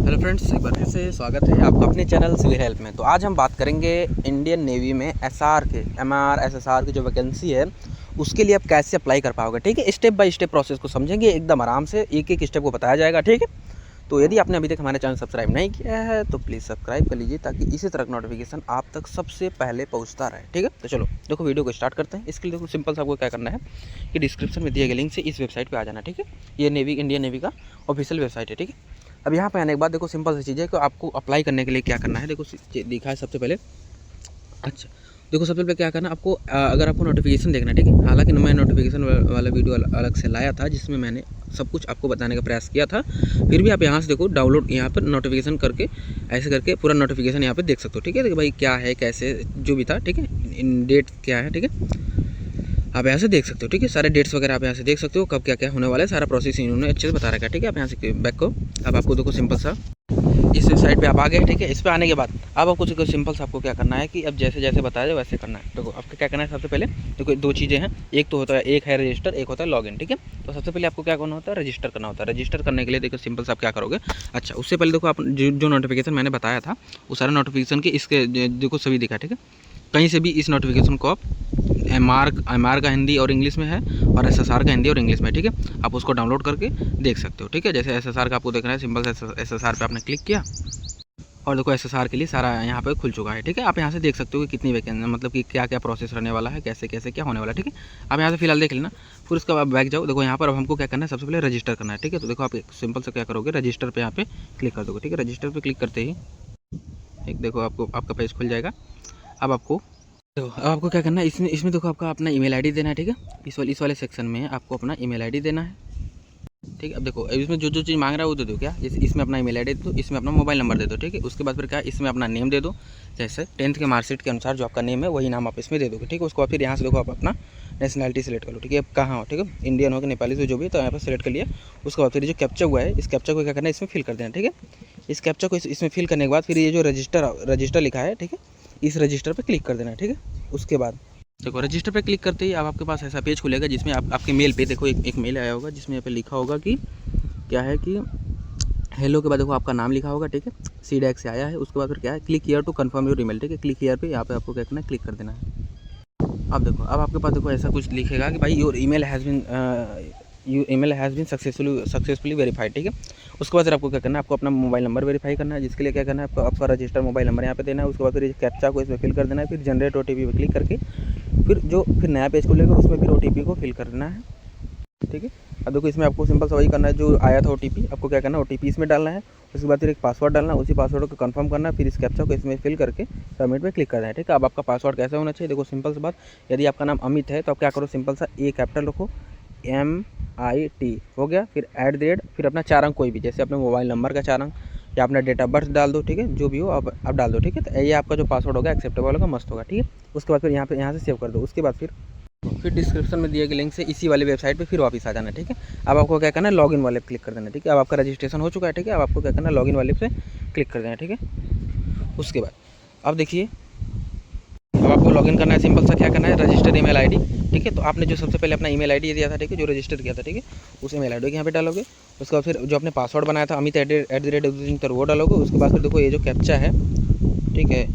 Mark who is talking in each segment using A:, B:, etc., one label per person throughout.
A: Hello friends, एक बार फिर से स्वागत है आपका अपने चैनल सिविल हेल्प में। तो आज हम बात करेंगे इंडियन नेवी में एसआर के एसएसआर की जो वैकेंसी है उसके लिए आप कैसे अप्लाई कर पाओगे। ठीक है, स्टेप बाय स्टेप प्रोसेस को समझेंगे एकदम आराम से, एक एक स्टेप को बताया जाएगा। ठीक है, तो यदि आपने अभी तक हमारे चैनल सब्सक्राइब नहीं किया है तो प्लीज़ सब्सक्राइब कर लीजिए ताकि इसी तरह का नोटिफिकेशन आप तक सबसे पहले पहुंचता रहे। ठीक है, तो चलो देखो वीडियो को स्टार्ट करते हैं। इसके लिए देखो सिंपल सा आपको क्या करना है कि डिस्क्रिप्शन में दिए गए लिंक से इस वेबसाइट पे आ जाना। ठीक है, ये इंडियन नेवी का ऑफिशियल वेबसाइट है। ठीक है, अब यहाँ पे आने के बाद देखो सिंपल सी चीज़ है कि आपको अप्लाई करने के लिए क्या करना है। देखो दिखा है सबसे पहले। अच्छा, देखो सबसे पहले क्या करना आपको, अगर आपको नोटिफिकेशन देखना है। ठीक है, हालांकि मैं नोटिफिकेशन वाला वीडियो अलग से लाया था जिसमें मैंने सब कुछ आपको बताने का प्रयास किया था। फिर भी आप यहाँ से देखो डाउनलोड, यहाँ पर नोटिफिकेशन करके ऐसे करके पूरा नोटिफिकेशन यहाँ पे देख सकते हो। ठीक है, देखो भाई क्या है कैसे जो भी था। ठीक है, इन डेट क्या है। ठीक है, आप यहाँ से देख सकते हो। ठीक है, सारे डेट्स वगैरह आप यहाँ से देख सकते हो, कब क्या क्या होने वाला है, सारा प्रोसेस इन्होंने अच्छे से बता रखा है। ठीक है, आप यहाँ से बैक को, अब आपको देखो सिंपल सा इस वेबसाइट पे आप आ गए। ठीक है, इस पे आने के बाद अब आपको देखो सिंपल सा आपको क्या करना है कि अब जैसे जैसे बताया जाए वैसे करना है। देखो आपको क्या करना है, सबसे पहले देखो दो चीज़ें हैं, एक तो होता है, एक है रजिस्टर, एक होता है लॉगिन। ठीक है, तो सबसे पहले आपको क्या करना होता है, रजिस्टर करना होता है। रजिस्टर करने के लिए देखो सिंपल सा आप क्या करोगे। अच्छा, उससे पहले देखो आप जो नोटिफिकेशन मैंने बताया था वो सारा नोटिफिकेशन के इसके देखो सभी दिखा। ठीक है, कहीं से भी इस नोटिफिकेशन को आप एमआर का हिंदी और इंग्लिश में है और एसएसआर का हिंदी और इंग्लिश में। ठीक है, आप उसको डाउनलोड करके देख सकते हो। ठीक है, जैसे एसएसआर का आपको देखना है, सिंपल से एसएसआर पे आपने क्लिक किया और देखो एसएसआर के लिए सारा यहाँ पे खुल चुका है। ठीक है, आप यहाँ से देख सकते हो कि कितनी वैकेंसी, मतलब कि क्या क्या प्रोसेस रहने वाला है, कैसे कैसे क्या होने वाला है। ठीक है, आप यहाँ से फिलहाल देख लेना, फिर उसके बाद बैक जाओ। देखो यहाँ पर अब हमको क्या करना है, सबसे पहले रजिस्टर करना है। ठीक है, तो देखो आप सिंपल से क्या करोगे, रजिस्टर पे यहाँ पे क्लिक कर दोगे। ठीक है, रजिस्टर पे क्लिक करते ही एक देखो आपको आपका पेज खुल जाएगा। अब आपको क्या करना है, इसमें देखो आपका अपना ईमेल आईडी देना है। ठीक है, इस वाले सेक्शन में आपको अपना ईमेल आईडी देना है। ठीक है, अब देखो इसमें जो चीज़ मांग रहा है वो दे दो। क्या जैसे इसमें अपना ईमेल आईडी दे दो, इसमें अपना मोबाइल नंबर दे दो। ठीक है, उसके बाद फिर क्या, इसमें अपना नेम दे दो। जैसे 10th के मार्कशीट के अनुसार जो आपका नेम है वही नाम आप इसमें दे दोगे। ठीक है, उसको बाद फिर यहाँ से देखो आप अपना नेशनलिटी सेलेक्ट कर लो। ठीक है, अब कहाँ हो, ठीक है, इंडियन हो कि नेपाली से जो भी, तो यहाँ पर सेलेक्ट कर लिया। उसके बाद फिर जो कैप्चा हुआ है इस कैप्चा को क्या करना है, इसमें फिल कर देना। ठीक है, इस कैप्चा को इसमें फिल करने के बाद फिर ये जो रजिस्टर लिखा है, ठीक है, इस रजिस्टर पर क्लिक कर देना है। ठीक है, उसके बाद देखो रजिस्टर पे क्लिक करते ही अब आपके पास ऐसा पेज खुलेगा जिसमें आपके मेल पे देखो एक मेल आया होगा जिसमें यहाँ पे लिखा होगा कि क्या है कि हेलो के बाद देखो आपका नाम लिखा होगा। ठीक है, सीडैक से आया है। उसके बाद फिर क्या है, click here to confirm your email. ठीक है, क्लिक हियर पे यहाँ पे आपको क्या करना है, क्लिक कर देना है। अब देखो अब आपके पास देखो ऐसा कुछ लिखेगा कि भाई your email has been successfully verified. ठीक है, उसके बाद फिर आपको क्या करना है, आपको अपना मोबाइल नंबर वेरीफाई करना है, जिसके लिए क्या करना है, आपका रजिस्टर मोबाइल नंबर यहाँ पे देना है। उसके बाद फिर कैप्चा को इसमें फिल कर देना है। फिर जनरेट ओटीपी पे क्लिक करके फिर नया पेज खुलेगा, उसमें फिर ओटीपी को फिल कर देना है। ठीक है, अब देखो इसमें आपको सिंपल सा वही करना है जो आया था ओटीपी, आपको क्या करना है, ओटीपी इसमें डालना है। उसके बाद फिर एक पासवर्ड डालना है, उसी पासवर्ड को कंफर्म करना है। फिर इस कैप्चा को इसमें फिल करके सबमिट पे क्लिक करना है। ठीक है, अब आपका पासवर्ड कैसा होना चाहिए, देखो सिंपल सी बात, यदि आपका नाम अमित है तो आप क्या करो, सिंपल सा ए कैपिटल रखो, MIT हो गया, फिर @ फिर अपना 4 अंक कोई भी, जैसे अपने मोबाइल नंबर का 4 अंक या अपना डेट ऑफ बर्थ डाल दो। ठीक है, जो भी हो आप डाल दो। ठीक है, तो ये आपका जो पासवर्ड होगा एक्सेप्टेबल होगा, मस्त होगा। ठीक है, उसके बाद फिर यहाँ से सेव कर दो। उसके बाद फिर डिस्क्रिप्शन में दिए गए लिंक से इसी वाले वेबसाइट पे फिर वापस आ जाना। ठीक है, अब आपको क्या करना है, लॉगिन वाले पे क्लिक कर देना। ठीक है, अब आपका रजिस्ट्रेशन हो चुका है। ठीक है, अब आपको क्या करना है, लॉगिन वाले पे क्लिक कर देना। ठीक है, उसके बाद अब देखिए अब आपको लॉगिन करना है। सिंपल सा क्या करना है, रजिस्टर ईमेल आईडी। ठीक है, तो आपने जो सबसे पहले अपना ईमेल आईडी दिया था, ठीक है, जो रजिस्टर किया था, ठीक है, उस ईमेल आईडी को यहाँ पे डालोगे। उसके बाद फिर जो आपने पासवर्ड बनाया था अमित @ वो डालोगे। उसके बाद फिर देखो ये जो कैप्चा है, ठीक है,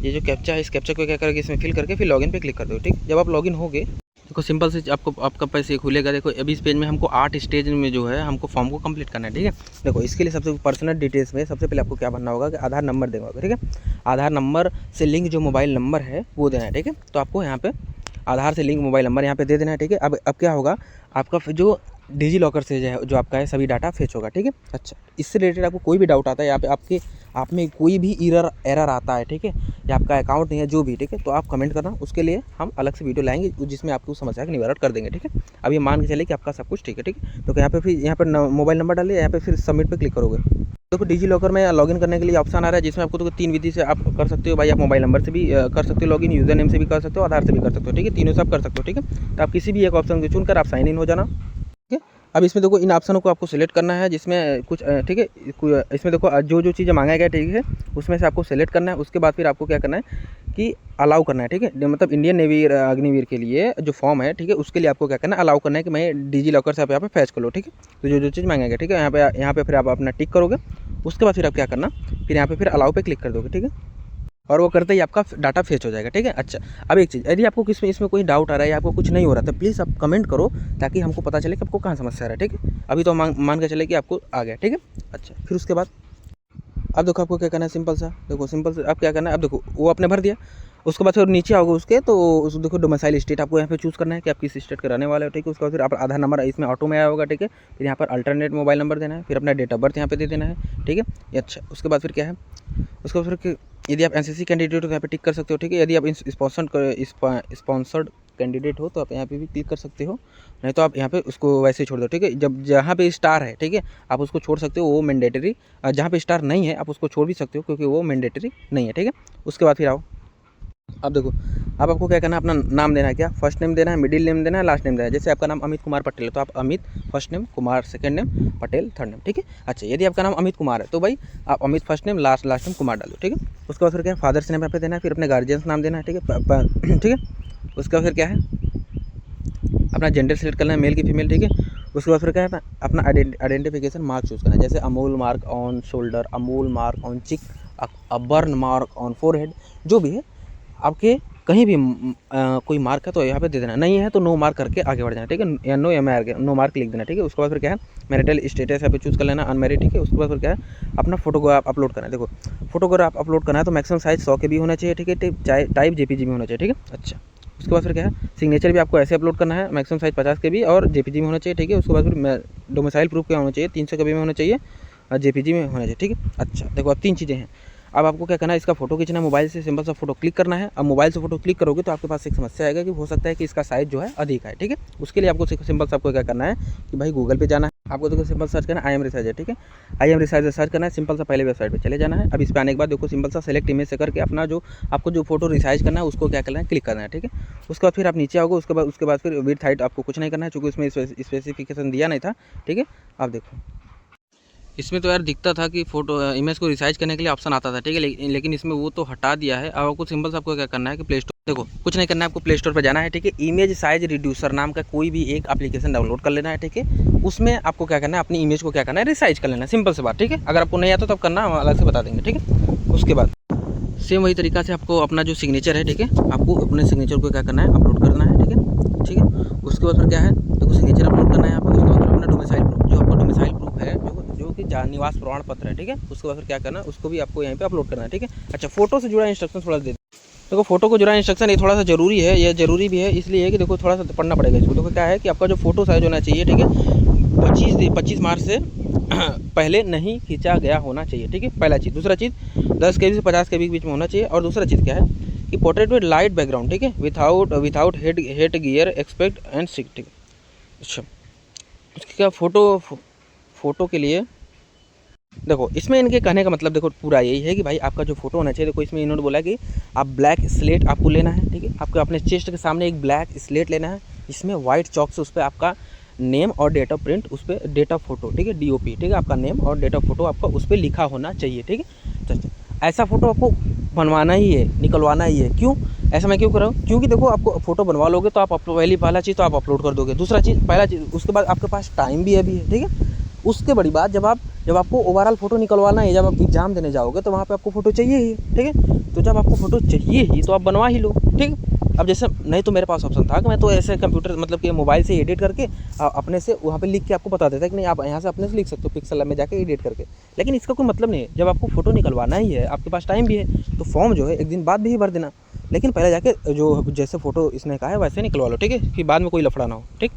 A: ये जो कैप्चा है इस कैप्चा को क्या करोगे, इसमें फिल करके फिर लॉगिन पे क्लिक कर दो। ठीक, जब आप लॉगिन होगे देखो सिंपल से आपका पैसे खुलेगा। देखो अभी इस पेज में हमको 8 स्टेज में जो है हमको फॉर्म को कंप्लीट करना है। ठीक है, देखो इसके लिए सबसे पर्सनल डिटेल्स में सबसे पहले आपको क्या भरना होगा कि आधार नंबर देना होगा। ठीक है, आधार नंबर से लिंक जो मोबाइल नंबर है वो देना है। ठीक है, तो आपको यहाँ पे आधार से लिंक मोबाइल नंबर यहाँ पे दे देना है। ठीक है, अब क्या होगा, आपका जो डिजी लॉकर से जो आपका है सभी डाटा फेच होगा। ठीक है, अच्छा, इससे रिलेटेड आपको कोई भी डाउट आता है, यहाँ पे आप में कोई भी एरर आता है, ठीक है, या आपका अकाउंट नहीं है जो भी, ठीक है, तो आप कमेंट करना, उसके लिए हम अलग से वीडियो लाएंगे जिसमें आपको समस्या का निवारण कर देंगे। ठीक है, अब ये मान के चले कि आपका सब कुछ ठीक है। ठीक है, तो यहाँ पे मोबाइल नंबर डालिए, यहाँ पे फिर सबमिट पे क्लिक करोगे। देखो डिजी लॉकर में लॉगिन करने के लिए ऑप्शन आ रहा है जिसमें आपको तो 3 विधि से आप कर सकते हो भाई। आप मोबाइल नंबर से भी कर सकते हो लॉगिन, यूज़र नेम से भी कर सकते हो, आधार से भी कर सकते हो। ठीक है, तीनों से आप कर सकते हो। ठीक है, तो आप किसी भी एक ऑप्शन को चुनकर आप साइन इन हो जाना। ठीक है, अब इसमें देखो इन ऑप्शनों को आपको सेलेक्ट करना है जिसमें कुछ ठीक है, इसमें देखो जो चीज़ें मांगा गया, ठीक है, उसमें से आपको सेलेक्ट करना है। उसके बाद फिर आपको क्या करना है कि अलाउ करना है। ठीक है, मतलब इंडियन नेवी अग्निवीर के लिए जो फॉर्म है, ठीक है, उसके लिए आपको क्या करना है, अलाउ करना है कि मैं डिजी लॉकर से आप यहाँ पे फैच कर लो। ठीक है, तो जो चीज़ मांगेगा, ठीक है, यहाँ पे फिर आप अपना टिक करोगे। उसके बाद फिर आप क्या करना, फिर यहाँ पे फिर अलाउ पे क्लिक कर दोगे, ठीक है। और वो करते ही आपका डाटा फेच हो जाएगा, ठीक है। अच्छा, अब एक चीज़, यदि आपको इसमें कोई डाउट आ रहा है या आपको कुछ नहीं हो रहा, तो प्लीज़ आप कमेंट करो, ताकि हमको पता चले कि आपको कहाँ समस्या आ रहा है, ठीक है। अभी तो मान के चले कि आपको आ गया, ठीक है। अच्छा, फिर उसके बाद अब देखो आपको क्या करना है, सिंपल सा देखो, सिंपल से आप क्या करना है, अब देखो वो आपने भर दिया। उसके बाद फिर नीचे आओगे उसके, तो उस देखो डोमिसाइल स्टेट आपको यहाँ पे चूज़ करना है कि आप किस स्टेट के रहने वाले हो, ठीक है। उसके बाद फिर आप आधार नंबर इसमें ऑटो में आया होगा, ठीक है। फिर यहाँ पर अल्टरनेट मोबाइल नंबर देना है, फिर अपना डेट ऑफ बर्थ यहाँ पे दे देना है, ठीक है। अच्छा, उसके बाद फिर क्या है, उसके बाद फिर यदि आप एनसीसी कैंडिडेट हो तो यहाँ पे टिक कर सकते हो, ठीक है। यदि आप स्पॉन्सर्ड कैंडिडेट हो तो आप यहाँ पे भी क्लिक कर सकते हो, नहीं तो आप यहाँ पे उसको वैसे ही छोड़ दो, ठीक है। जब जहाँ पे स्टार है, ठीक है, आप उसको छोड़ सकते हो, वो मैंडेटरी। जहाँ पे स्टार नहीं है आप उसको छोड़ भी सकते हो, क्योंकि वो मैंडेटरी नहीं है, ठीक है। उसके बाद फिर आओ, अब देखो, अब आपको क्या करना है, अपना नाम देना है, क्या फर्स्ट नेम देना है, मिडिल नेम देना है, लास्ट नेम देना है। जैसे आपका नाम अमित कुमार पटेल है तो आप Amit first name, Kumar second name, Patel third name, ठीक है। अच्छा, यदि आपका नाम अमित कुमार है तो भाई आप Amit first name, last name Kumar डालो, ठीक है। उसके बाद फिर क्या है, फादर्स नेम यहाँ पे देना है, फिर अपने गार्जियंस नाम देना है, ठीक है, ठीक है। उसके बाद फिर क्या है, अपना जेंडर सेलेक्ट करना है, मेल की फीमेल, ठीक है। उसके बाद फिर क्या है, अपना आइडेंटिफिकेशन मार्क चूज़ करना है, जैसे Amul mark on shoulder, Amul mark on चिक, बर्न मार्क ऑन फोरहेड, जो भी है आपके कहीं भी कोई मार्क है तो यहाँ पे दे देना, नहीं है तो नो मार्क करके आगे बढ़ जाना, ठीक है। या नो मार्क लिख देना, ठीक है। उसके बाद फिर क्या है, मैरिटल स्टेटस यहाँ पे चूज़ कर लेना, अनमैरिड, ठीक है। उसके बाद फिर क्या है, अपना फोटोग्राफ अपलोड करना है। देखो, फोटोग्राफ अपलोड करना है तो मैक्सिमम साइज 100 के भी होना चाहिए, ठीक है। टाइप जेपीजी में होना चाहिए, ठीक है। अच्छा, उसके बाद फिर क्या है, सिग्नेचर भी आपको ऐसे अपलोड करना है, मैक्सिमम साइज 50 के भी और जेपीजी में होना चाहिए, ठीक है। उसके बाद फिर डोमिसाइल प्रूफ क्या होना चाहिए, 300 के भी में होना चाहिए और जेपीजी में होना चाहिए, ठीक है। अच्छा, देखो अब 3 चीज़ें हैं। अब आपको क्या करना है, इसका फोटो खींचना है, मोबाइल से सिंपल सा फोटो क्लिक करना है। अब मोबाइल से फोटो क्लिक करोगे तो आपके पास एक समस्या आएगा कि हो सकता है कि इसका साइज़ जो है अधिक है, ठीक है। उसके लिए आपको सिंपल सा आपको क्या करना है कि भाई गूगल पे जाना है, आपको देखो सिंपल सर्च करना है IM रिसाइजर, ठीक है। IM रिसाइजर सर्च करना है, सिंपल सा पहले वेबसाइट पे चले जाना है। अब इस पे आने के बाद देखो सिंपल सा सेलेक्ट इमेज से करके अपना जो आपको जो फोटो रिसाइज करना है उसको क्या करना है, क्लिक करना है, ठीक है। उसके बाद फिर आप नीचे आओगे, उसके बाद फिर विड्थ हाइट आपको कुछ नहीं करना है, चूँकि उसमें स्पेसिफिकेशन दिया नहीं था, ठीक है। आप देखो, इसमें तो यार दिखता था कि फोटो इमेज को रिसाइज करने के लिए ऑप्शन आता था, ठीक है, लेकिन इसमें वो तो हटा दिया है। अब आपको सिंपल से आपको क्या करना है कि प्ले स्टोर, देखो कुछ नहीं करना है, आपको प्ले स्टोर पर जाना है, ठीक है। इमेज साइज रिड्यूसर नाम का कोई भी एक एप्लीकेशन डाउनलोड कर लेना है, ठीक है। उसमें आपको क्या करना है, अपनी इमेज को क्या करना है, रिसाइज कर लेना है, सिंपल से बात, ठीक है। अगर आपको नहीं आता तो आप करना, हम अलग से बता देंगे, ठीक है। उसके बाद सेम वही तरीका से आपको अपना जो सिग्नेचर है, ठीक है, आपको अपने सिग्नेचर को क्या करना है, अपलोड करना है, ठीक है, ठीक है। उसके बाद फिर क्या है, देखो सिग्नेचर अपलोड करना है यहाँ पे। उसके बाद फिर अपना डोमिसाइल प्रूफ, जो आपका डोमिसाइल प्रूफ है, जो कि निवास प्रमाण पत्र है, ठीक है। उसके बाद फिर क्या करना है, उसको भी आपको यहाँ पे अपलोड करना है, ठीक है। अच्छा, फोटो से जुड़ा इंस्ट्रक्शन थोड़ा दे देखो, फोटो को जुड़ा इंस्ट्रक्शन ये थोड़ा सा जरूरी है, ये जरूरी भी है इसलिए है कि देखो थोड़ा सा पढ़ना पड़ेगा इसको। देखो क्या है कि आपका जो फोटो साइज होना चाहिए, ठीक है, 25 मार्च से पहले नहीं खींचा गया होना चाहिए, ठीक है, पहला चीज़। दूसरा चीज़ 10 के बी से 50 के बीच में होना चाहिए। और दूसरा चीज़ क्या है कि पोर्ट्रेट विद लाइट बैकग्राउंड, ठीक है, without head gear expect and sick, ठीक है। अच्छा, उसके क्या फ़ोटो के लिए देखो, इसमें इनके कहने का मतलब देखो पूरा यही है कि भाई आपका जो फोटो होना चाहिए, देखो इसमें इन्होंने बोला कि आप ब्लैक स्लेट आपको लेना है, ठीक है। आपको अपने चेस्ट के सामने एक ब्लैक स्लेट लेना है, इसमें वाइट चॉक से उस पर आपका नेम और डेट ऑफ प्रिंट, उस पर डेट ऑफ फोटो, ठीक है, DOP, ठीक है, आपका नेम और डेट ऑफ फोटो आपका उस पर लिखा होना चाहिए, ठीक है। ऐसा फ़ोटो आपको बनवाना ही है, निकलवाना ही है। क्यों ऐसा मैं क्यों कर रहा हूँ, क्योंकि देखो आपको फ़ोटो बनवा लोगे तो आप पहला चीज़ तो आप अपलोड कर दोगे, दूसरा चीज़ पहला चीज़, उसके बाद आपके पास टाइम भी अभी है, ठीक है। उसके बड़ी बात, जब आपको ओवरऑल फ़ोटो निकलवाना है, जब आप एग्ज़ाम देने जाओगे तो वहाँ पे आपको फ़ोटो चाहिए ही, ठीक है। तो जब आपको फ़ोटो चाहिए ही तो आप बनवा ही लो, ठीक है। अब जैसे नहीं तो मेरे पास ऑप्शन था कि मैं तो ऐसे कंप्यूटर मतलब कि मोबाइल से एडिट करके अपने से वहाँ पे लिख के आपको बता देता है कि नहीं आप यहाँ से अपने से लिख सकते हो पिक्सल लैब में जाके एडिट करके। लेकिन इसका कोई मतलब नहीं है, जब आपको फ़ोटो निकलवाना ही है, आपके पास टाइम भी है, तो फॉर्म जो है एक दिन बाद भी भर देना, लेकिन पहले जाके जो जैसे फ़ोटो इसने कहा है वैसे निकलवा लो, ठीक है, कि बाद में कोई लफड़ा ना हो, ठीक।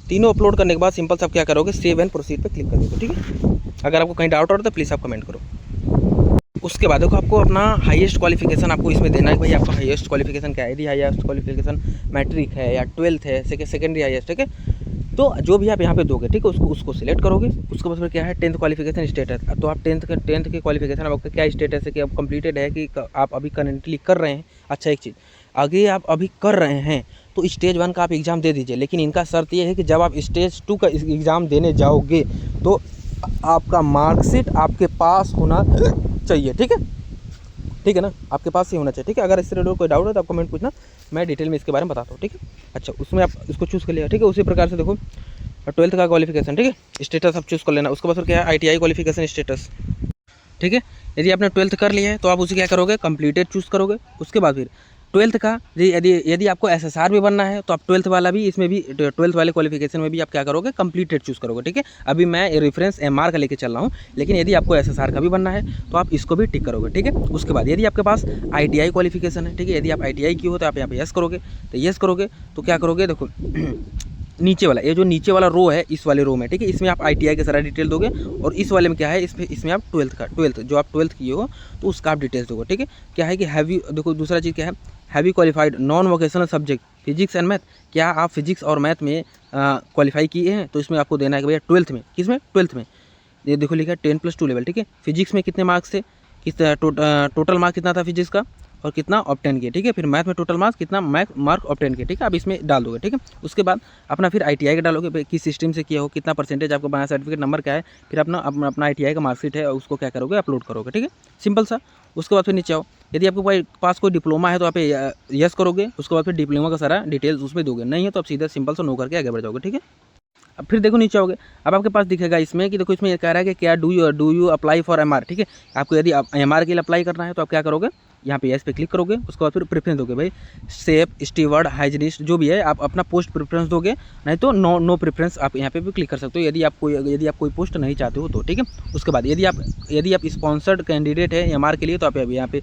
A: तीनों अपलोड करने के बाद सिंपल से आप क्या करोगे, सेव एंड प्रोसीड पे क्लिक कर दोगे, ठीक है। अगर आपको कहीं डाउट हो तो प्लीज़ आप कमेंट करो। उसके बाद देखो आपको अपना हाईएस्ट क्वालिफिकेशन आपको इसमें देना है कि भाई आपका हाईएस्ट क्वालिफिकेशन क्या है। यदि हाईएस्ट क्वालिफिकेशन मैट्रिक है या 12th है, सेकेंडरी हाईएस्ट, ठीक है, तो जो भी आप यहाँ पे दोगे, ठीक है, उसको सिलेक्ट करोगे। उसके बाद क्या है 10th क्वालिफिकेशन स्टेटस, तो आप 10th के क्वालिफिकेशन आपका क्या स्टेटस है कि आप कंप्लीटेड है कि आप अभी करेंटली कर रहे हैं। अच्छा, एक चीज़ आगे आप अभी कर रहे हैं तो स्टेज 1 का आप एग्ज़ाम दे दीजिए, लेकिन इनका शर्त ये है कि जब आप स्टेज 2 का एग्ज़ाम देने जाओगे तो आपका मार्कशीट आपके पास होना चाहिए, ठीक है, ठीक है ना, आपके पास ही होना चाहिए, ठीक है। अगर इससे रिलेटेड कोई डाउट है तो आप कमेंट पूछना, मैं डिटेल में इसके बारे में बताता हूँ, ठीक है। अच्छा, उसमें आप इसको चूज़ कर लिया, ठीक है। उसी प्रकार से देखो 12th का क्वालिफिकेशन, ठीक है, स्टेटस आप चूज़ कर लेना। उसके बाद फिर क्या है ITI क्वालिफिकेशन स्टेटस, ठीक है। यदि आपने 12th कर लिया है तो आप उसे क्या करोगे, कंप्लीटेड चूज़ करोगे। उसके बाद फिर 12th का यदि यदि आपको एसएसआर भी बनना है तो आप 12th वाला भी इसमें भी 12th वाले क्वालिफिकेशन में भी आप क्या करोगे, कंप्लीटेड चूज़ करोगे। ठीक है, अभी मैं रेफरेंस एमआर का लेके चल रहा हूँ, लेकिन यदि आपको एसएसआर का भी बनना है तो आप इसको भी टिक करोगे। ठीक है, उसके बाद यदि आपके पास आईटीआई क्वालिफिकेशन है, ठीक है, यदि आप आईटीआई की हो तो आप यहाँ पे यस करोगे। तो यस करोगे तो क्या करोगे, देखो नीचे वाला, ये जो नीचे वाला रो है, इस वाले रो में, ठीक है, इसमें आप आईटीआई का सारा डिटेल दोगे। और इस वाले में क्या है, इसमें आप 12th जो आप 12th किए हो तो उसका आप डिटेल्स दोगे। ठीक है, क्या है कि हैवी, देखो दूसरा चीज़ क्या है, heavy qualified non vocational subject physics and math, क्या आप फिजिक्स और मैथ में क्वालिफाई किए हैं, तो इसमें आपको देना है कि भैया 12th में, किस में, 12th में। ये देखो लिखा है 10+2 लेवल। ठीक है, फिजिक्स में कितने मार्क्स थे, टोटल मार्क्स कितना था फिजिक्स का और कितना ऑब्टेन किए। ठीक है, फिर मैथ में टोटल मार्क्स कितना मार्क ऑब्टेन किए। ठीक है, आप इसमें डाल दोगे। ठीक है, उसके बाद अपना फिर आईटीआई का डालोगे, किस सिस्टम से किया हो, कितना परसेंटेज आपको बनाया, सर्टिफिकेट नंबर क्या है, फिर अपना आईटीआई का मार्कशीट है उसको क्या करोगे, अपलोड करोगे। ठीक है, सिंपल सा। उसके बाद फिर नीचे आओ, यदि आपके पास कोई डिप्लोमा है तो आप यस करोगे। उसके बाद फिर डिप्लोमा का सारा डिटेल्स उसमें दोगे, नहीं है तो आप सीधा सिंपल सा नो करके आगे बढ़ जाओगे। ठीक है, अब फिर देखो नीचे आओगे, अब आपके पास दिखेगा इसमें कि देखो इसमें ये कह रहा है कि क्या do you apply for MR. ठीक है, आपको यदि एमआर के लिए अप्लाई करना है तो आप क्या करोगे, यहाँ पे यस पे क्लिक करोगे। उसके बाद फिर प्रेफरेंस दोगे, भाई सेफ, स्टीवर्ड, हाइजीनिस्ट जो भी है आप अपना पोस्ट प्रेफरेंस दोगे, नहीं तो नो प्रेफरेंस आप यहाँ पे भी क्लिक कर सकते हो यदि आप कोई पोस्ट नहीं चाहते हो तो। ठीक है, उसके बाद यदि आप स्पॉन्सर्ड कैंडिडेट है एमआर के लिए तो आप यहाँ पे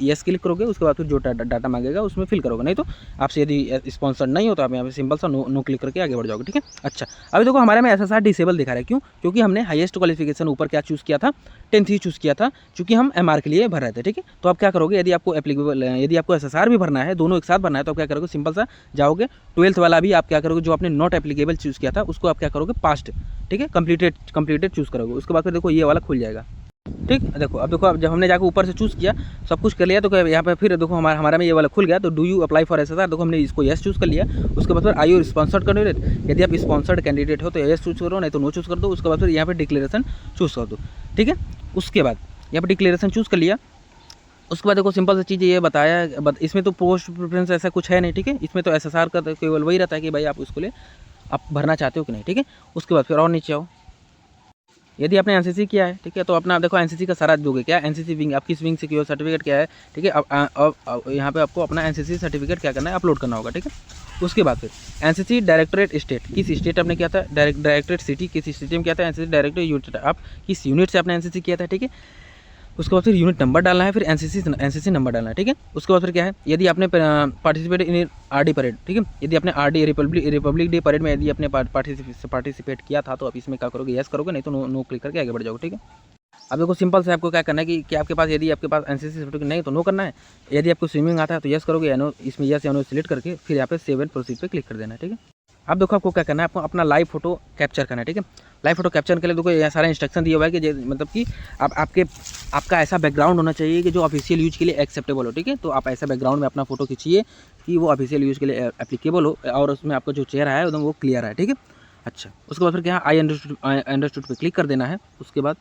A: यस क्लिक करोगे। उसके बाद फिर जो डाटा मांगेगा उसमें फिल करोगे, नहीं तो आपसे यदि स्पॉन्सर्ड नहीं हो तो आप यहाँ पे सिंपल सा नो क्लिक करके आगे बढ़ जाओगे। ठीक है, अच्छा अभी देखो हमारे में एसएसआर डिसेबल दिखा रहा है, क्यों, क्योंकि हमने हाईएस्ट क्वालिफिकेशन ऊपर क्या चूज़ किया था, 10th ही चूज़ किया था, क्योंकि हम एमआर के लिए भर रहे थे। ठीक है, तो आप क्या करोगे, यदि आपको एप्लीकेबल, यदि आपको एसएसआर भी भरना है, दोनों एक साथ भरना है, तो आप क्या करोगे, सिंपल सा जाओगे 12th वाला भी आप क्या करोगे, जो आपने नॉट एप्लीकेबल चूज़ किया था उसको आप क्या करोगे, पास्ट। ठीक है, कंप्लीटेड चूज़ करोगे। उसके बाद फिर देखो ये वाला खुल जाएगा। ठीक, देखो अब जब हमने जाकर ऊपर से चूज़ किया, सब कुछ कर लिया, तो यहाँ पे फिर देखो हमारा में ये वाला खुल गया। तो do you apply for SSR, देखो हमने इसको यस चूज़ कर लिया। उसके बाद फिर आई यू स्पॉन्सर्ड कैंडिडेट, यदि आप स्पॉन्सर्ड कैंडिडेट हो तो यस चूज़ करो, नहीं तो नो चूज़ कर दो। उसके बाद फिर यहाँ पे डिक्लेरेशन चूज़ कर दो। ठीक है, उसके बाद यहाँ पर डिक्लेरेशन चूज़ कर लिया। उसके बाद देखो सिंपल सी चीज़ ये बताया, इसमें तो पोस्ट प्रेफरेंस ऐसा कुछ है नहीं। ठीक है, इसमें तो एसएसआर का तो केवल वही रहता है कि भाई आप उसको लिए आप भरना चाहते हो कि नहीं। ठीक है, उसके बाद फिर और नीचे आओ, यदि आपने एनसीसी किया है, ठीक है, तो अपना देखो एनसीसी का सारा दोगे, क्या एनसीसी विंग, आपकी विंग से किया सर्टिफिकेट क्या है। ठीक है, अब यहाँ पे आपको अपना एनसीसी सर्टिफिकेट क्या करना है, अपलोड करना होगा। ठीक है, उसके बाद फिर एनसीसी डायरेक्टरेट स्टेट, किस स्टेट आपने किया था, डायरेक्टरेट सिटी किस सिटी में किया था, एनसीसी डायरेक्टरेट यूनिट, आप किस यूनिट से आपने एनसीसी किया था। ठीक है, उसके बाद फिर यूनिट नंबर डालना है, फिर एनसीसी नंबर डालना है। ठीक है, उसके बाद फिर क्या है, यदि आपने पार्टिसिपेट इन आरडी परेड, ठीक है, यदि आपने आरडी रिपब्लिक डे परेड में यदि आपने पार्टिसिपेट किया था तो आप इसमें क्या करोगे, यस करोगे, नहीं तो नो क्लिक करके आगे बढ़ जाओगे। ठीक है, अब देखो सिंपल से आपको क्या करना है कि आपके पास यदि आपके पास एनसीसी सर्टिफिकेट नहीं तो नो करना है, यदि आपको स्विमिंग आता है तो यस करोगे, या नो, इसमें यस या नो सिलेक्ट करके फिर यहाँ पे सेव एंड प्रोसीड पे क्लिक कर देना है। ठीक है, अब देखो आपको क्या करना है, आपको अपना लाइव फोटो कैप्चर करना है। ठीक है, लाइव फोटो कैप्चर के लिए देखो यहाँ सारा इंस्ट्रक्शन दिया हुआ है कि मतलब कि आपका ऐसा बैकग्राउंड होना चाहिए कि जो ऑफिशियल यूज के लिए एक्सेप्टेबल हो। ठीक है, तो आप ऐसा बैकग्राउंड में अपना फोटो खींचिए कि वो ऑफिशियल यूज के लिए एप्लीकेबल हो और उसमें आपका जो चेहरा है एकदम वो क्लियर है। ठीक है, अच्छा उसके बाद फिर क्या, आई अंडरस्टूड पे क्लिक कर देना है। उसके बाद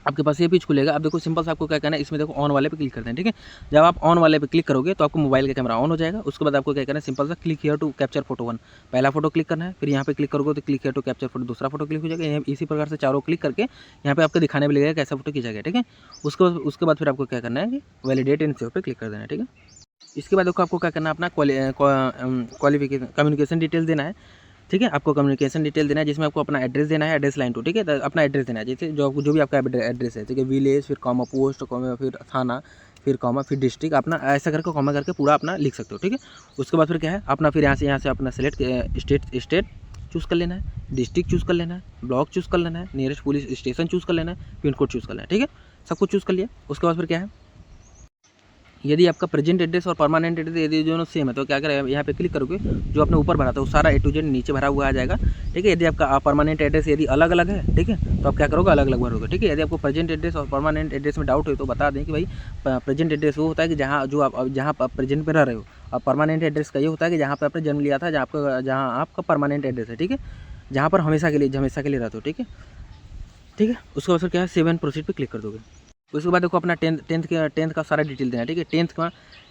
A: आपके पास ये पेज खुलेगा। अब देखो सिंपल से आपको क्या करना है, इसमें देखो ऑन वाले पे क्लिक करते हैं। ठीक है, जब आप ऑन वाले पे क्लिक करोगे तो आपको मोबाइल का कैमरा ऑन हो जाएगा। उसके बाद आपको क्या करना है, सिंपल सा click here to capture photo 1, पहला फोटो क्लिक करना है। फिर यहाँ पे क्लिक करोगे तो click here to capture photo, दूसरा फोटो क्लिक हो जाएगा। इसी प्रकार से चारों क्लिक करके यहाँ पे आपको दिखाने में लगेगा कैसा फोटो खींचा गया। ठीक है, उसके बाद फिर आपको क्या करना है कि वैलिडेट इन सेव पे क्लिक कर देना है। ठीक है, इसके बाद देखो आपको क्या करना है, अपना क्वालिफिकेशन कम्युनिकेशन डिटेल देना है। ठीक है, आपको कम्युनिकेशन डिटेल देना है जिसमें आपको अपना एड्रेस देना है, एड्रेस लाइन 2। ठीक है, तो अपना एड्रेस देना है, जैसे जो भी आपका एड्रेस है। ठीक है, विलेज, फिर कॉमा पोस्ट, कॉमा फिर थाना, फिर कॉमा फिर डिस्ट्रिक्ट, अपना ऐसा करके कॉमा करके पूरा अपना लिख सकते हो। ठीक है, उसके बाद फिर क्या है, अपना फिर यहाँ से अपना सेलेक्ट स्टेट चूज़ कर लेना है, डिस्ट्रिक्ट चूज़ कर लेना है, ब्लॉक चूज़ कर लेना है, नियरेस्ट पुलिस स्टेशन चूज़ कर लेना है, पिन कोड चूज़ कर लेना है। ठीक है, सब कुछ चूज़ कर लिया। उसके बाद फिर क्या है, यदि आपका प्रेजेंट एड्रेस और परमानेंट एड्रेस यदि दोनों सेम है तो क्या करें, यहाँ पे क्लिक करोगे, जो आपने ऊपर भरा था वो सारा A to Z नीचे भरा हुआ आ जाएगा। ठीक है, यदि आपका परमानेंट एड्रेस यदि अलग अलग है, ठीक है, तो आप क्या करोगे, अलग अलग भरोगे। ठीक है, यदि आपको प्रेजेंट एड्रेस और परमानेंट एड्रेस में डाउट हो तो बता दें कि भाई प्रेजेंट एड्रेस वो होता है कि जहाँ आप प्रेजेंट में रह रहे हो, और परमानेंट एड्रेस का ये होता है कि जहाँ पर आपने जन्म लिया था, जहाँ आपका परमानेंट एड्रेस है। ठीक है, जहाँ पर हमेशा के लिए रहते हो। ठीक है, उसके बाद फिर क्या है, सेव एंड प्रोसीड पे क्लिक कर दोगे। उसके बाद देखो अपना टेंथ का सारा डिटेल देना है। ठीक है, टेंथ का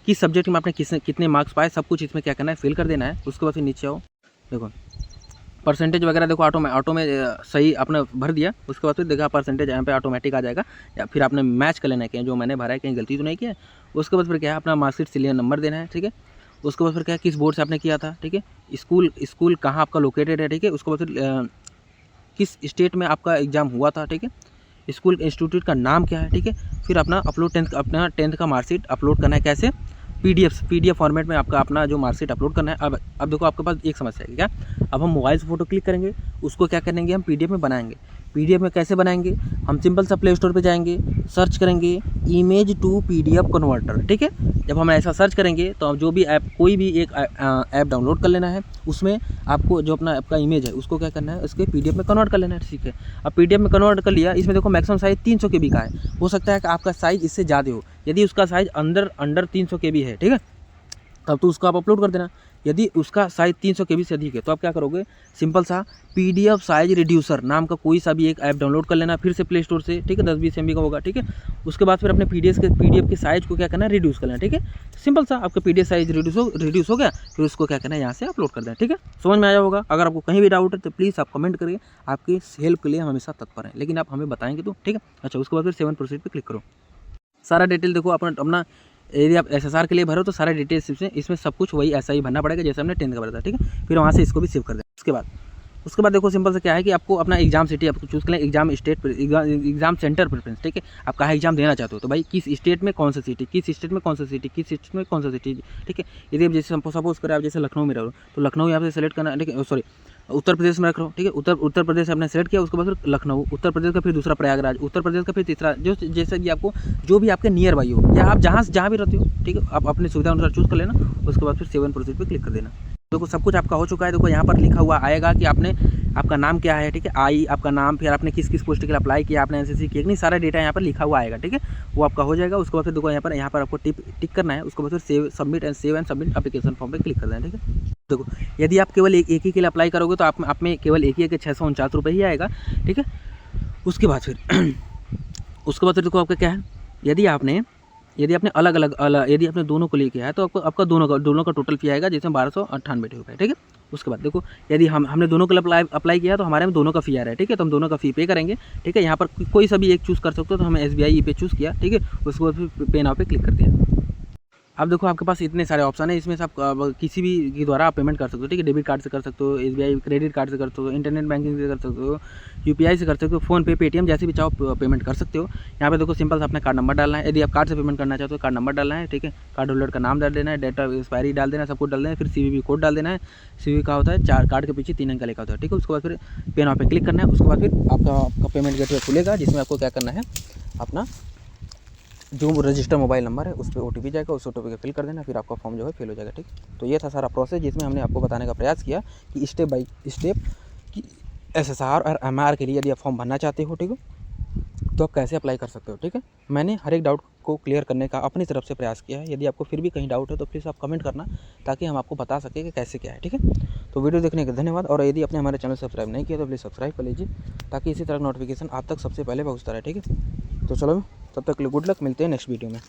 A: किस सब्जेक्ट में आपने कितने मार्क्स पाए, सब कुछ इसमें क्या करना है, फिल कर देना है। उसके बाद फिर नीचे आओ, देखो परसेंटेज वगैरह देखो ऑटो में सही आपने भर दिया, उसके बाद फिर देखा परसेंटेज यहाँ पे ऑटोमेटिक आ जाएगा, या फिर आपने मैच कर लेना है कि जो मैंने भरा है कहीं गलती तो नहीं किया है। उसके बाद फिर क्या है, अपना मार्कशीट सीरियल नंबर देना है, ठीक है। उसके बाद फिर क्या है, किस बोर्ड से आपने किया था, ठीक है। स्कूल कहाँ आपका लोकेटेड है, ठीक है। उसके बाद फिर किस स्टेट में आपका एग्ज़ाम हुआ था, ठीक है। स्कूल इंस्टीट्यूट का नाम क्या है, ठीक है। फिर अपना टेंथ का मार्कशीट अपलोड करना है, कैसे, पीडीएफ फॉर्मेट में आपका अपना जो मार्कशीट अपलोड करना है। अब देखो आपके पास एक समस्या है क्या, अब हम मोबाइल से फ़ोटो क्लिक करेंगे, उसको क्या करेंगे, हम पीडीएफ में बनाएंगे। पीडीएफ में कैसे बनाएंगे, हम सिंपल सा प्ले स्टोर पे जाएंगे, सर्च करेंगे इमेज टू पीडीएफ कन्वर्टर, ठीक है। जब हम ऐसा सर्च करेंगे तो जो भी ऐप, कोई भी एक ऐप डाउनलोड कर लेना है, उसमें आपको जो अपना आपका इमेज है उसको क्या करना है, उसके पीडीएफ में कन्वर्ट कर लेना है, ठीक है। अब पीडीएफ में कन्वर्ट कर लिया, इसमें देखो मैक्सिमम साइज़ 300 KB का है, हो सकता है कि आपका साइज़ इससे ज़्यादा हो। यदि उसका साइज़ अंडर 300 KB है, ठीक है, तब तो उसको आप अपलोड कर देना। यदि उसका साइज़ 300 KB से अधिक है तो आप क्या करोगे, सिंपल सा पीडीएफ साइज रिड्यूसर नाम का कोई सा भी एक ऐप डाउनलोड कर लेना, फिर से प्ले स्टोर से, ठीक है। 10-20 MB का होगा, ठीक है। उसके बाद फिर अपने पीडीएफ के साइज़ को क्या करना है, रिड्यूस कर लेना, ठीक है। सिंपल सा आपका पीडीएफ साइज रिड्यूस हो गया, फिर उसको क्या करना है, यहाँ से अपलोड कर देना, ठीक है। समझ में आया होगा। अगर आपको कहीं भी डाउट है तो प्लीज़ आप कमेंट करिए, आपकी हेल्प के लिए हम हमेशा तत्पर हैं, लेकिन आप हमें बताएंगे तो, ठीक है। अच्छा, उसके बाद फिर 7 प्रोसीड पर क्लिक करो। सारा डिटेल देखो अपना यदि आप एसएसआर के लिए भरो तो सारे डिटेल्स इसमें सब कुछ वही ऐसा ही भरना पड़ेगा जैसे हमने 10th का भरा था, ठीक है। फिर वहाँ से इसको भी सेव कर दें। उसके बाद देखो सिंपल से क्या है कि आपको अपना एग्जाम सिटी आपको चूज़ कर लें, एग्जाम सेंटर प्रेफरेंस, ठीक है। आप कहाँ एग्जाम देना चाहते हो, तो भाई किस स्टेट में कौन सा सिटी, किस स्टेट में कौन सा सिटी, ठीक है। यदि आप जैसे सपोज करें आप जैसे लखनऊ में रहो तो लखनऊ यहाँ से सेलेक्ट करना, ठीक है। सॉरी, उत्तर प्रदेश में रख रहा हूँ, ठीक है। उत्तर प्रदेश आपने सेलेक्ट किया, उसके बाद फिर लखनऊ, उत्तर प्रदेश का फिर दूसरा प्रयागराज, उत्तर प्रदेश का फिर तीसरा, जो जैसे कि आपको जो भी आपके नियर बाई हो, या आप जहाँ भी रहते हो, ठीक है, आप अपनी सुविधा अनुसार चूज़ कर लेना। उसके बाद फिर 7 प्रोसीड पे क्लिक कर देना। देखो सब कुछ आपका हो चुका है। देखो यहाँ पर लिखा हुआ आएगा कि आपका नाम क्या है, ठीक है, आपका नाम, फिर आपने किस पोस्ट के लिए अप्लाई किया, आपने एनसीसी किया कि नहीं, सारा डेटा यहाँ पर लिखा हुआ आएगा, ठीक है। वो आपका हो जाएगा। उसके बाद फिर देखो यहाँ पर आपको टिक करना है। उसके बाद फिर save and submit application form पे क्लिक कर देना, ठीक है। देखो यदि आप केवल एक ही के लिए अप्लाई करोगे तो आप में केवल एक ही है कि 649 रुपये ही आएगा, ठीक है। उसके बाद फिर देखो आपका क्या है, यदि आपने अलग यदि आपने दोनों को लेके आया तो आपका दोनों का टोटल फी आएगा, जिसमें 1298 रुपये, ठीक है। उसके बाद देखो यदि हमने दोनों के लिए अप्लाई किया तो हमारे में दोनों का फ़ी आ रहा है, ठीक है। तो हम दोनों का फ़ी पे करेंगे, ठीक है। यहाँ पर कोई सा भी एक चूज़ कर सकते हो, तो हमें SBI पे चूज़ किया, ठीक है। उसके बाद फिर पे नाउ पे क्लिक कर दिया। अब देखो आपके पास इतने सारे ऑप्शन है, इसमें से आप किसी भी के द्वारा आप पेमेंट कर सकते हो, ठीक है। डेबिट कार्ड से कर सकते हो, SBI क्रेडिट कार्ड से कर सकते हो, इंटरनेट बैंकिंग से कर सकते हो, UPI से कर सकते हो, फ़ोन पे, पेटीएम जैसे भी चाहो पेमेंट कर सकते हो। यहाँ पे देखो सिंपल से अपना कार्ड नंबर डालना है। यदि आप कार्ड से पेमेंट करना चाहते हो कार्ड नंबर डालना है, ठीक है। कार्ड होल्डर का नाम डाल देना है, डेट ऑफ एक्सपायरी डाल देना है, सब कुछ डाल देना है। फिर CVV कोड डाल देना है। CVV का होता है 4 कार्ड के पीछे 3 अंक का लिखा होता है, ठीक है। उसके बाद फिर पे नाउ पे क्लिक करना है। उसके बाद फिर आपका पेमेंट गेटवे खुलेगा, जिसमें आपको क्या करना है, अपना जो रजिस्टर मोबाइल नंबर है उस पर OTP जाएगा, उस OTP को फिल कर देना, फिर आपका फॉर्म जो है फिल हो जाएगा, ठीक। तो ये था सारा प्रोसेस जिसमें हमने आपको बताने का प्रयास किया कि स्टेप बाय स्टेप कि SSR और MR के लिए यदि आप फॉर्म भरना चाहते हो, ठीक है, तो आप कैसे अप्लाई कर सकते हो, ठीक है। मैंने हर एक डाउट को क्लियर करने का अपनी तरफ से प्रयास किया है। यदि आपको फिर भी कहीं डाउट है तो प्लीज़ आप कमेंट करना, ताकि हम आपको बता सकें कि कैसे क्या है, ठीक है। तो वीडियो देखने का धन्यवाद। और यदि आपने हमारे चैनल सब्सक्राइब नहीं किया तो प्लीज़ सब्सक्राइब कर लीजिए, ताकि इसी तरह नोटिफिकेशन आप तक सबसे पहले पहुँचता रहे, ठीक है। तो चलो तब तक के लिए गुड लक, मिलते हैं नेक्स्ट वीडियो में।